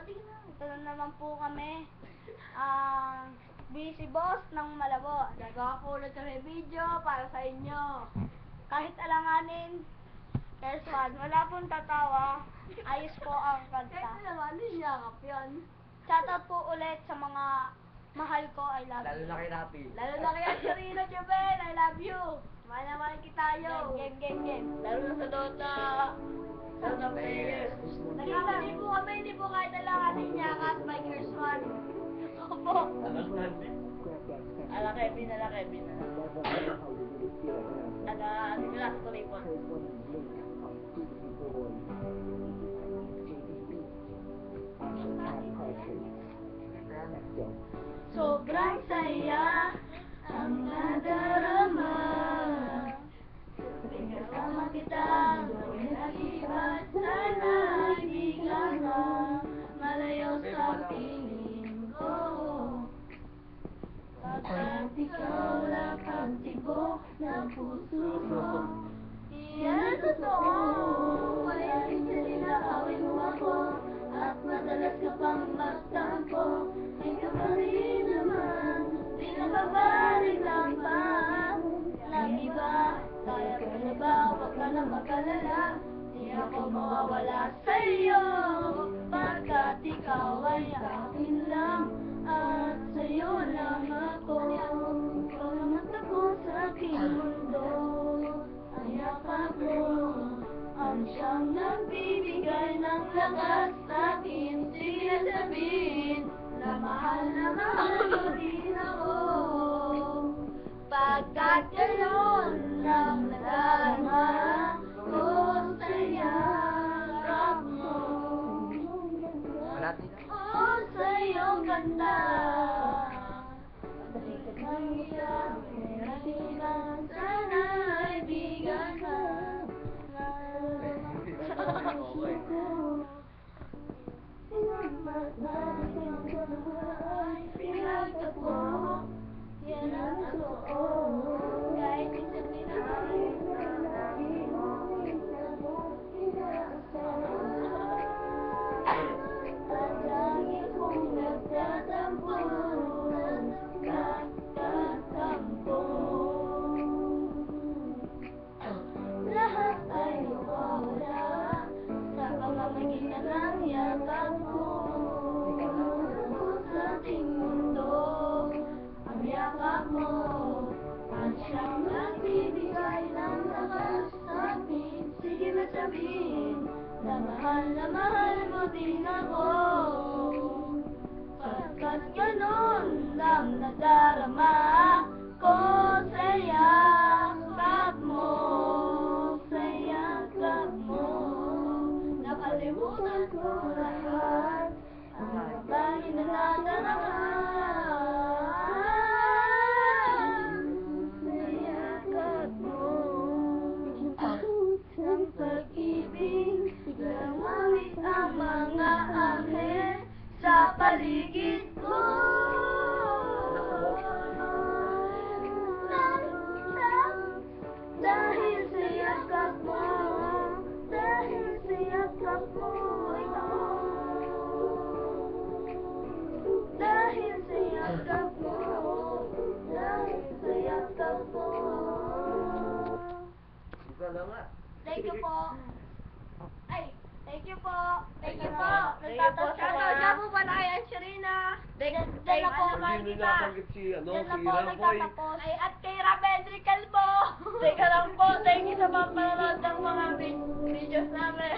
Ito na naman po kami. Busy boss ng Malabo. Nagkakakulat kami video para sa inyo. Kahit alanganin, there's one. Wala pong tatawa. Ayos po ang kanta. Kahit alanganin, yakap yan. Shoutout po ulit sa mga mahal ko. I love Lalo you. na kay Rapi. Lalo na kay Angelina Jubel, I love you. Mahal kita yo. Game. Lalo na sa Dota. Dota players. Nagkakali po kami, hindi po kahit alanganin niya at Bikers One. Opo. Ala Kevin. Nicolas Toripon. Sobrang saya ang nadarama. Kasama kita, gawin ang iba. Sana hindi ka na malayo sa piling ko. Pagkat ikaw lang ang tibok ng puso mo. Iyan totoo, kaya hindi sinakawin mo ako. At madalas ka pang magtampo. Ikaw pa rin naman, di nakabalik lang pa. Lagi ba, kaya ko na ba, huwag ka na mag-alala. Di ako mawawala sa'yo, pagkat ikaw ay akin lang. At sa'yo lang ako, ikaw naman ako sa aking mundo. Ang yakap mo, ang siyang nagbibigay ng lakas sa akin. Sige na sabihin, na mahal mo din ako. Pagkat gayon ang nadarama ko sa yakap mo. O sa iyong ganda. Balikat ng iyak, pinagsigan, sana ay bigan ka. Pinagtagpo, yan ang totoo. Kahit isang minahal, lagi mo inaasal. At lagi kong nagtatampo, nagtatampo. Lahat ay nawawala sa pamamagitan ng yakap mo. Sa ating mundo, ang yakap mo, ang siyang nagbibigay ng lakas sa akin. Sige na sabihin, na mahal mo din ako. Pagkat ganon lang nadarama ko sa yakap mo. Sa yakap mo, nakalimutan ko lahat. Ang bagay na nadaraan sa yakap mo. Ang pag-ibig, biglang mawit ang mga anghel sa paligid ko. Dahil sa yakap mo, dahil sa yakap mo, dahil sa yakap mo, dahil sa yakap mo. Thank you po. Ay, thank you po. Thank you po. Nagtatas ka na. Kaya mo pala kay Angelina. Diyan na po. Hindi nyo nabanggit si, Diyan na si po Ramboy. nagtatapos. Ay, at kay Rabendri Calvo. Teka lang po, thank you sa mga panonood ng mga videos namin.